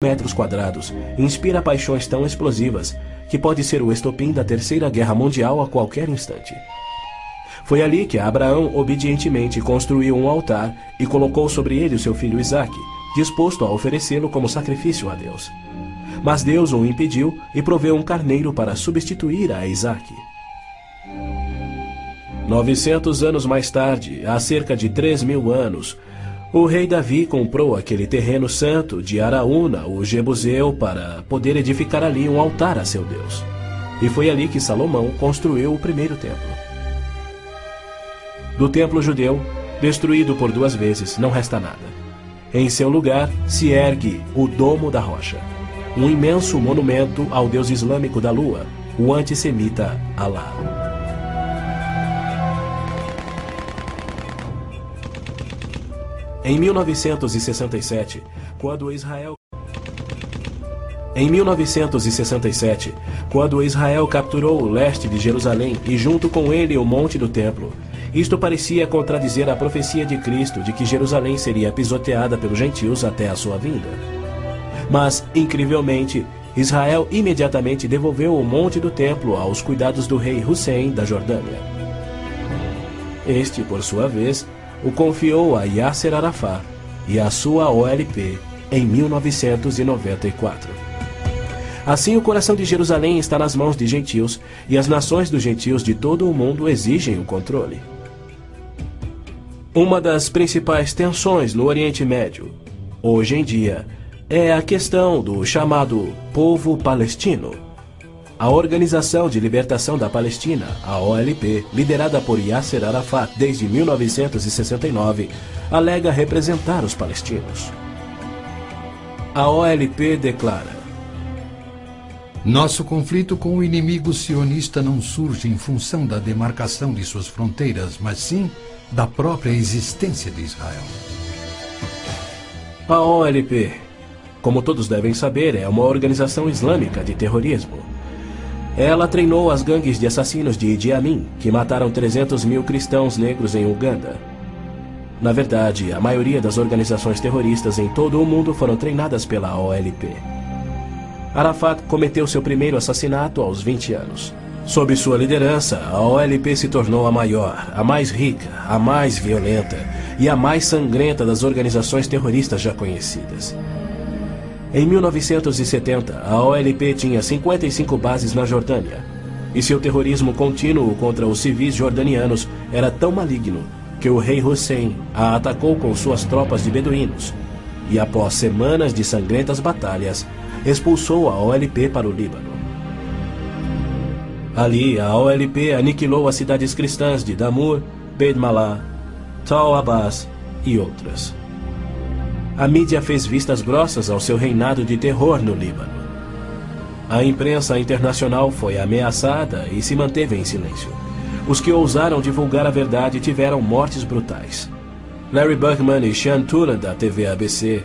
metros quadrados inspira paixões tão explosivas que pode ser o estopim da Terceira Guerra Mundial a qualquer instante. Foi ali que Abraão obedientemente construiu um altar e colocou sobre ele o seu filho Isaque, disposto a oferecê-lo como sacrifício a Deus. Mas Deus o impediu e proveu um carneiro para substituir a Isaque. 900 anos mais tarde, há cerca de 3.000 anos, o rei Davi comprou aquele terreno santo de Araúna, o Jebuseu, para poder edificar ali um altar a seu Deus. E foi ali que Salomão construiu o primeiro templo. Do templo judeu, destruído por 2 vezes, não resta nada. Em seu lugar se ergue o Domo da Rocha, um imenso monumento ao deus islâmico da lua, o antissemita Alá. Em 1967, quando Israel capturou o leste de Jerusalém e junto com ele o Monte do Templo, isto parecia contradizer a profecia de Cristo de que Jerusalém seria pisoteada pelos gentios até a sua vinda. Mas, incrivelmente, Israel imediatamente devolveu o Monte do Templo aos cuidados do rei Hussein da Jordânia. Este, por sua vez, o confiou a Yasser Arafat e a sua OLP em 1994. Assim, o coração de Jerusalém está nas mãos de gentios e as nações dos gentios de todo o mundo exigem o controle. Uma das principais tensões no Oriente Médio, hoje em dia, é a questão do chamado povo palestino. A Organização de Libertação da Palestina, a OLP, liderada por Yasser Arafat desde 1969, alega representar os palestinos. A OLP declara: nosso conflito com o inimigo sionista não surge em função da demarcação de suas fronteiras, mas sim da própria existência de Israel. A OLP, como todos devem saber, é uma organização islâmica de terrorismo. Ela treinou as gangues de assassinos de Idi Amin, que mataram 300.000 cristãos negros em Uganda. Na verdade, a maioria das organizações terroristas em todo o mundo foram treinadas pela OLP. Arafat cometeu seu primeiro assassinato aos 20 anos. Sob sua liderança, a OLP se tornou a maior, a mais rica, a mais violenta e a mais sangrenta das organizações terroristas já conhecidas. Em 1970, a OLP tinha 55 bases na Jordânia, e seu terrorismo contínuo contra os civis jordanianos era tão maligno que o rei Hussein a atacou com suas tropas de beduínos, e após semanas de sangrentas batalhas, expulsou a OLP para o Líbano. Ali, a OLP aniquilou as cidades cristãs de Damur, Beit Malá, Tal Abbas e outras. A mídia fez vistas grossas ao seu reinado de terror no Líbano. A imprensa internacional foi ameaçada e se manteve em silêncio. Os que ousaram divulgar a verdade tiveram mortes brutais. Larry Buckman e Sean Turan, da TV ABC,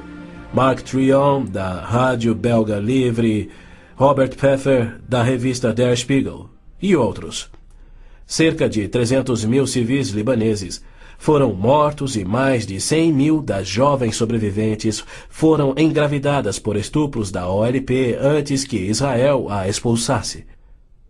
Mark Trion, da rádio belga Livre, Robert Pfeffer, da revista Der Spiegel, e outros. Cerca de 300.000 civis libaneses foram mortos e mais de 100.000 das jovens sobreviventes foram engravidadas por estupros da OLP antes que Israel a expulsasse.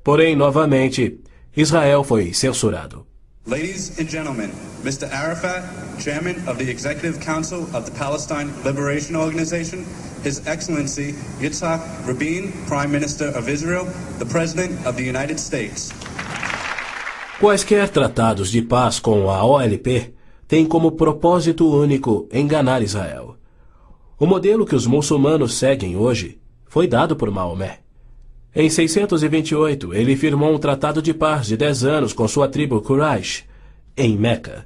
Porém, novamente, Israel foi censurado. Ladies and gentlemen, Mr. Arafat, Chairman of the Executive Council of the Palestine Liberation Organization, His Excellency Yitzhak Rabin, Prime Minister of Israel, the President of the United States. Quaisquer tratados de paz com a OLP têm como propósito único enganar Israel. O modelo que os muçulmanos seguem hoje foi dado por Maomé. Em 628, ele firmou um tratado de paz de 10 anos com sua tribo Quraysh, em Meca.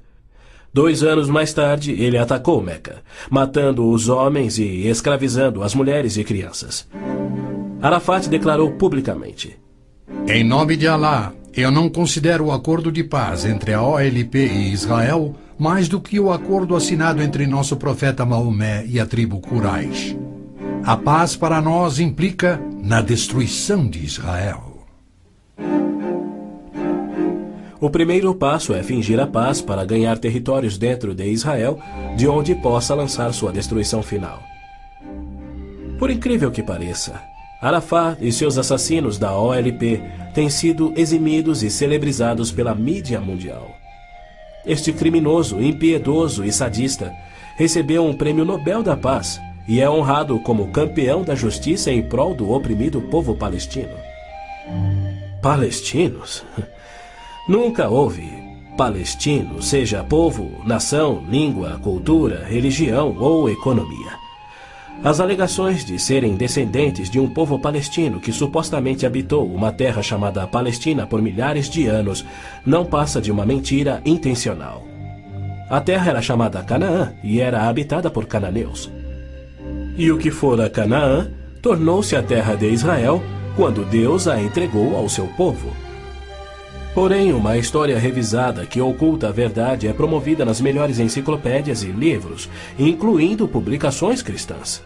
2 anos mais tarde, ele atacou Meca, matando os homens e escravizando as mulheres e crianças. Arafat declarou publicamente: em nome de Alá, eu não considero o acordo de paz entre a OLP e Israel mais do que o acordo assinado entre nosso profeta Maomé e a tribo Quraysh. A paz para nós implica na destruição de Israel. O primeiro passo é fingir a paz para ganhar territórios dentro de Israel, de onde possa lançar sua destruição final. Por incrível que pareça, Arafat e seus assassinos da OLP têm sido eximidos e celebrizados pela mídia mundial. Este criminoso, impiedoso e sadista recebeu um prêmio Nobel da Paz e é honrado como campeão da justiça em prol do oprimido povo palestino. Palestinos? Nunca houve palestino, seja povo, nação, língua, cultura, religião ou economia. As alegações de serem descendentes de um povo palestino que supostamente habitou uma terra chamada Palestina por milhares de anos não passa de uma mentira intencional. A terra era chamada Canaã e era habitada por cananeus. E o que fora Canaã tornou-se a terra de Israel quando Deus a entregou ao seu povo. Porém, uma história revisada que oculta a verdade é promovida nas melhores enciclopédias e livros, incluindo publicações cristãs.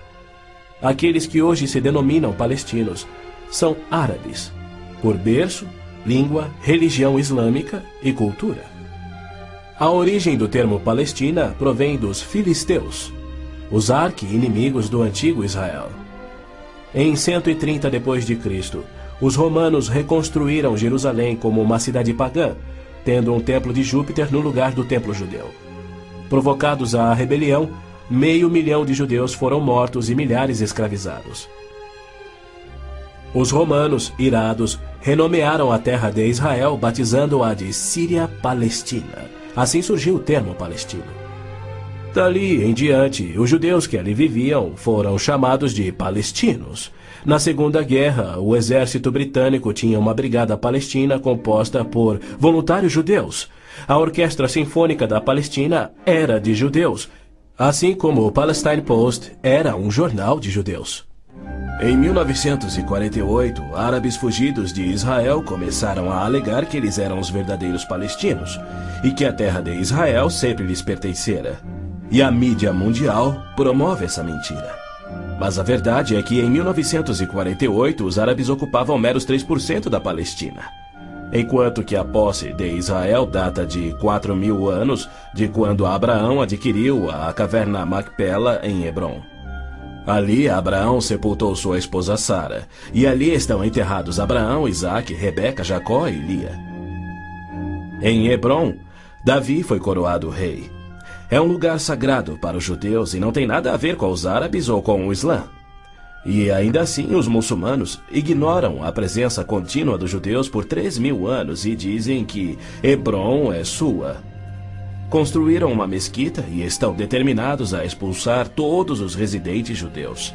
Aqueles que hoje se denominam palestinos são árabes, por berço, língua, religião islâmica e cultura. A origem do termo Palestina provém dos filisteus, os arqui-inimigos do antigo Israel. Em 130 d.C., os romanos reconstruíram Jerusalém como uma cidade pagã, tendo um templo de Júpiter no lugar do templo judeu. Provocados à rebelião, 500 mil de judeus foram mortos e milhares escravizados. Os romanos, irados, renomearam a terra de Israel, batizando-a de Síria-Palestina. Assim surgiu o termo palestino. Dali em diante, os judeus que ali viviam foram chamados de palestinos. Na Segunda Guerra, o exército britânico tinha uma brigada palestina composta por voluntários judeus. A Orquestra Sinfônica da Palestina era de judeus, assim como o Palestine Post era um jornal de judeus. Em 1948, árabes fugidos de Israel começaram a alegar que eles eram os verdadeiros palestinos e que a terra de Israel sempre lhes pertencera. E a mídia mundial promove essa mentira. Mas a verdade é que em 1948 os árabes ocupavam meros 3% da Palestina, enquanto que a posse de Israel data de 4.000 anos de quando Abraão adquiriu a caverna Macpela em Hebrom. Ali Abraão sepultou sua esposa Sara, e ali estão enterrados Abraão, Isaque, Rebeca, Jacó e Lia. Em Hebrom, Davi foi coroado rei. É um lugar sagrado para os judeus e não tem nada a ver com os árabes ou com o Islã. E ainda assim os muçulmanos ignoram a presença contínua dos judeus por 3.000 anos e dizem que Hebrom é sua. Construíram uma mesquita e estão determinados a expulsar todos os residentes judeus.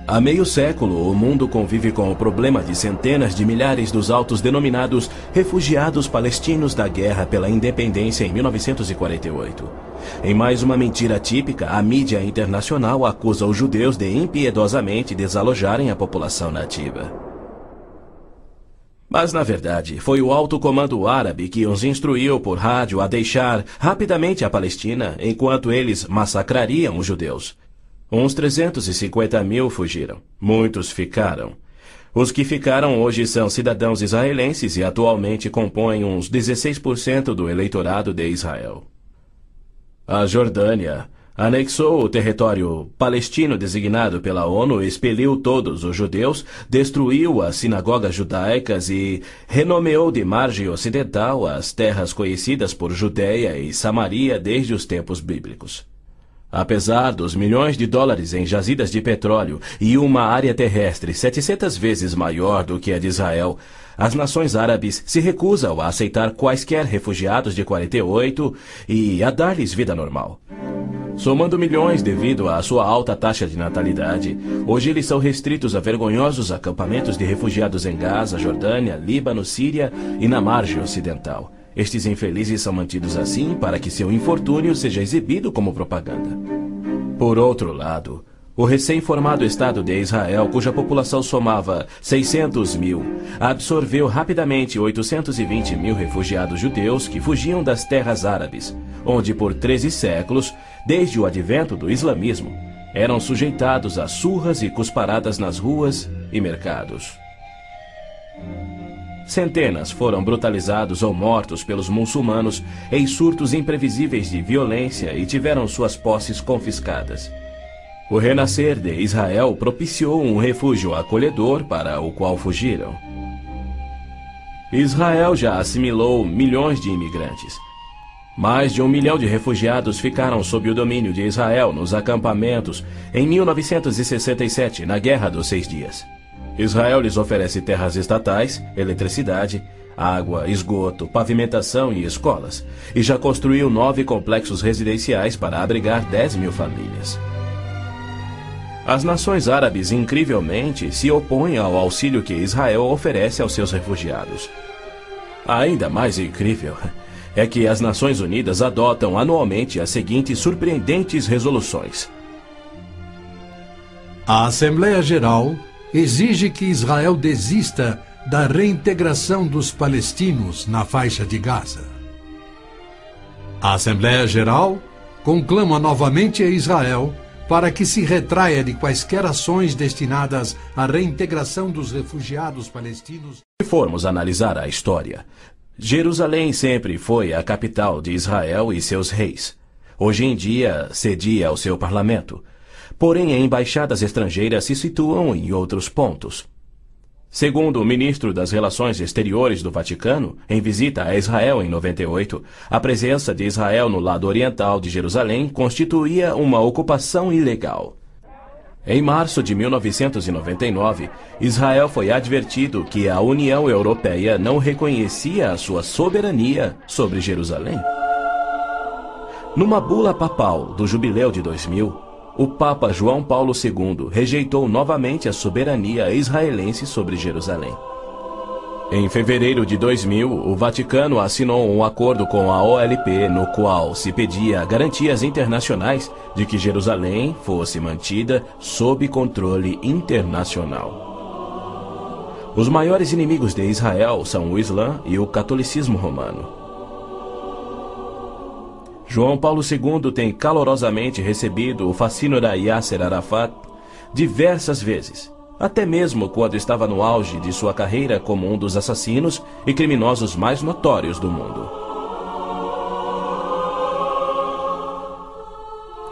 Há meio século, o mundo convive com o problema de centenas de milhares dos autodenominados refugiados palestinos da guerra pela independência em 1948. Em mais uma mentira típica, a mídia internacional acusa os judeus de impiedosamente desalojarem a população nativa. Mas, na verdade, foi o alto comando árabe que os instruiu por rádio a deixar rapidamente a Palestina enquanto eles massacrariam os judeus. Uns 350 mil fugiram. Muitos ficaram. Os que ficaram hoje são cidadãos israelenses e atualmente compõem uns 16% do eleitorado de Israel. A Jordânia anexou o território palestino designado pela ONU, expeliu todos os judeus, destruiu as sinagogas judaicas e renomeou de margem ocidental as terras conhecidas por Judeia e Samaria desde os tempos bíblicos. Apesar dos milhões de dólares em jazidas de petróleo e uma área terrestre 700 vezes maior do que a de Israel, as nações árabes se recusam a aceitar quaisquer refugiados de 48 e a dar-lhes vida normal. Somando milhões devido à sua alta taxa de natalidade, hoje eles são restritos a vergonhosos acampamentos de refugiados em Gaza, Jordânia, Líbano, Síria e na margem ocidental. Estes infelizes são mantidos assim para que seu infortúnio seja exibido como propaganda. Por outro lado, o recém-formado Estado de Israel, cuja população somava 600 mil, absorveu rapidamente 820 mil refugiados judeus que fugiam das terras árabes, onde por 13 séculos, desde o advento do islamismo, eram sujeitados a surras e cusparadas nas ruas e mercados. Centenas foram brutalizados ou mortos pelos muçulmanos em surtos imprevisíveis de violência e tiveram suas posses confiscadas. O renascer de Israel propiciou um refúgio acolhedor para o qual fugiram. Israel já assimilou milhões de imigrantes. Mais de 1 milhão de refugiados ficaram sob o domínio de Israel nos acampamentos em 1967, na Guerra dos 6 Dias. Israel lhes oferece terras estatais, eletricidade, água, esgoto, pavimentação e escolas, e já construiu 9 complexos residenciais para abrigar 10 mil famílias. As nações árabes, incrivelmente, se opõem ao auxílio que Israel oferece aos seus refugiados. Ainda mais incrível é que as Nações Unidas adotam anualmente as seguintes surpreendentes resoluções. A Assembleia Geral exige que Israel desista da reintegração dos palestinos na faixa de Gaza. A Assembleia Geral conclama novamente a Israel para que se retraia de quaisquer ações destinadas à reintegração dos refugiados palestinos. Se formos analisar a história, Jerusalém sempre foi a capital de Israel e seus reis. Hoje em dia, cedia ao seu parlamento. Porém, embaixadas estrangeiras se situam em outros pontos. Segundo o ministro das Relações Exteriores do Vaticano, em visita a Israel em 98, a presença de Israel no lado oriental de Jerusalém constituía uma ocupação ilegal. Em março de 1999, Israel foi advertido que a União Europeia não reconhecia a sua soberania sobre Jerusalém. Numa bula papal do Jubileu de 2000, o Papa João Paulo II rejeitou novamente a soberania israelense sobre Jerusalém. Em fevereiro de 2000, o Vaticano assinou um acordo com a OLP, no qual se pedia garantias internacionais de que Jerusalém fosse mantida sob controle internacional. Os maiores inimigos de Israel são o Islã e o catolicismo romano. João Paulo II tem calorosamente recebido o fascínora Yasser Arafat diversas vezes, até mesmo quando estava no auge de sua carreira como um dos assassinos e criminosos mais notórios do mundo.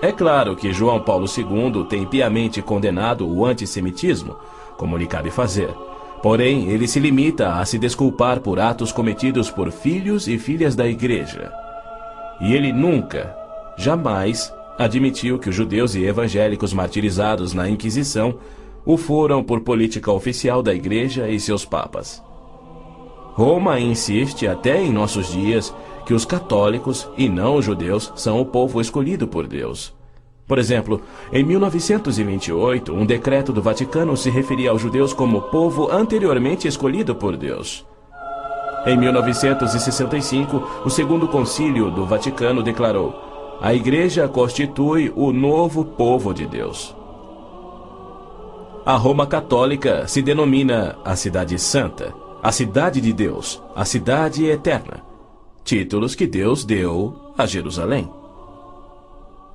É claro que João Paulo II tem piamente condenado o antissemitismo, como lhe cabe fazer. Porém, ele se limita a se desculpar por atos cometidos por filhos e filhas da Igreja. E ele nunca, jamais, admitiu que os judeus e evangélicos martirizados na Inquisição o foram por política oficial da Igreja e seus papas. Roma insiste até em nossos dias que os católicos e não os judeus são o povo escolhido por Deus. Por exemplo, em 1928, um decreto do Vaticano se referia aos judeus como povo anteriormente escolhido por Deus. Em 1965, o Segundo Concílio do Vaticano declarou: a Igreja constitui o novo povo de Deus. A Roma Católica se denomina a Cidade Santa, a Cidade de Deus, a Cidade Eterna, títulos que Deus deu a Jerusalém.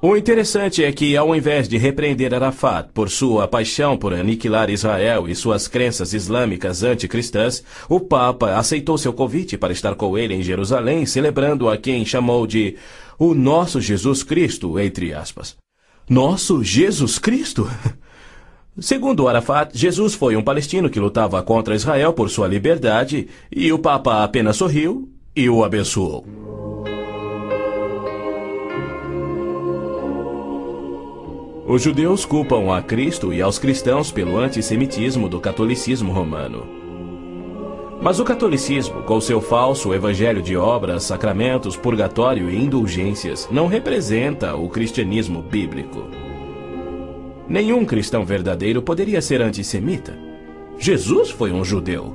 O interessante é que, ao invés de repreender Arafat por sua paixão por aniquilar Israel e suas crenças islâmicas anticristãs, o Papa aceitou seu convite para estar com ele em Jerusalém, celebrando a quem chamou de o nosso Jesus Cristo, entre aspas. Nosso Jesus Cristo? Segundo Arafat, Jesus foi um palestino que lutava contra Israel por sua liberdade, e o Papa apenas sorriu e o abençoou. Os judeus culpam a Cristo e aos cristãos pelo antissemitismo do catolicismo romano. Mas o catolicismo, com seu falso evangelho de obras, sacramentos, purgatório e indulgências, não representa o cristianismo bíblico. Nenhum cristão verdadeiro poderia ser antissemita. Jesus foi um judeu.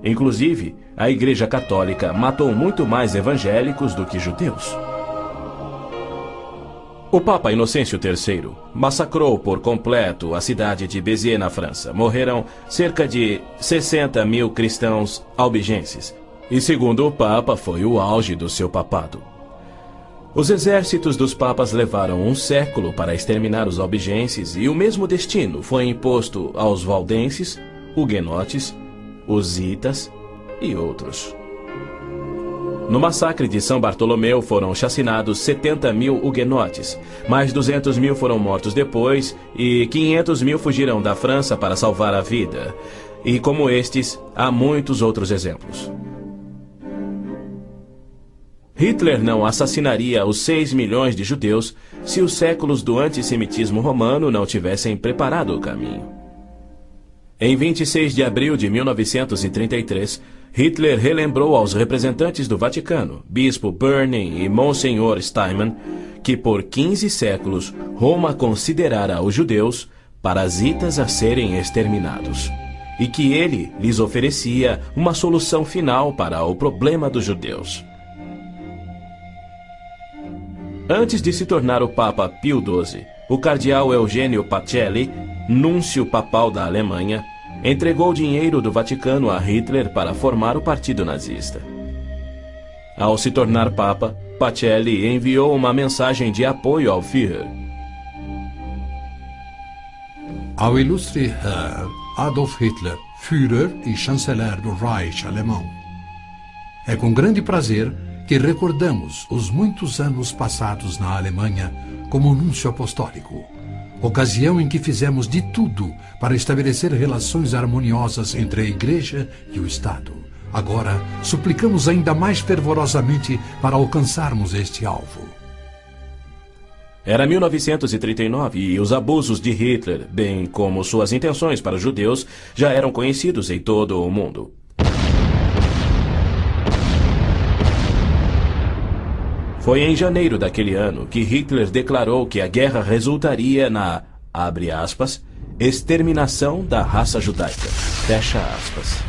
Inclusive, a Igreja Católica matou muito mais evangélicos do que judeus. O Papa Inocêncio III massacrou por completo a cidade de Béziers, na França. Morreram cerca de 60 mil cristãos albigenses. E segundo o Papa, foi o auge do seu papado. Os exércitos dos papas levaram um século para exterminar os albigenses e o mesmo destino foi imposto aos valdenses, huguenotes, husitas e outros. No massacre de São Bartolomeu foram chacinados 70 mil huguenotes, mais 200 mil foram mortos depois e 500 mil fugiram da França para salvar a vida. E como estes, há muitos outros exemplos. Hitler não assassinaria os 6 milhões de judeus se os séculos do antissemitismo romano não tivessem preparado o caminho. Em 26 de abril de 1933, Hitler relembrou aos representantes do Vaticano, Bispo Börning e Monsenhor Steinmann, que por 15 séculos Roma considerara os judeus parasitas a serem exterminados, e que ele lhes oferecia uma solução final para o problema dos judeus. Antes de se tornar o Papa Pio XII, o cardeal Eugênio Pacelli, núncio papal da Alemanha, entregou dinheiro do Vaticano a Hitler para formar o partido nazista. Ao se tornar Papa, Pacelli enviou uma mensagem de apoio ao Führer. Ao ilustre Herr Adolf Hitler, Führer e chanceler do Reich alemão. É com grande prazer que recordamos os muitos anos passados na Alemanha como núncio apostólico, ocasião em que fizemos de tudo para estabelecer relações harmoniosas entre a Igreja e o Estado. Agora, suplicamos ainda mais fervorosamente para alcançarmos este alvo. Era 1939 e os abusos de Hitler, bem como suas intenções para os judeus, já eram conhecidos em todo o mundo. Foi em janeiro daquele ano que Hitler declarou que a guerra resultaria na, abre aspas, exterminação da raça judaica, fecha aspas.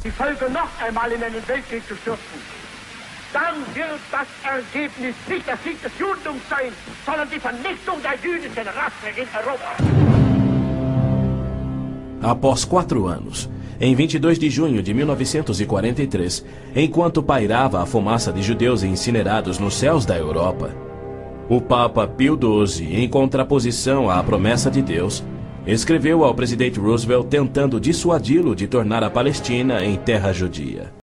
Die Völker noch einmal in einen Weltkrieg zu stürzen, dann wird das Ergebnis nicht der Sieg des Judentums sein, sondern die Vernichtung der jüdischen Rasse in Europa. Após 4 anos, em 22 de junho de 1943, enquanto pairava a fumaça de judeus incinerados nos céus da Europa, o Papa Pio XII, em contraposição à promessa de Deus, escreveu ao presidente Roosevelt tentando dissuadi-lo de tornar a Palestina em terra judia.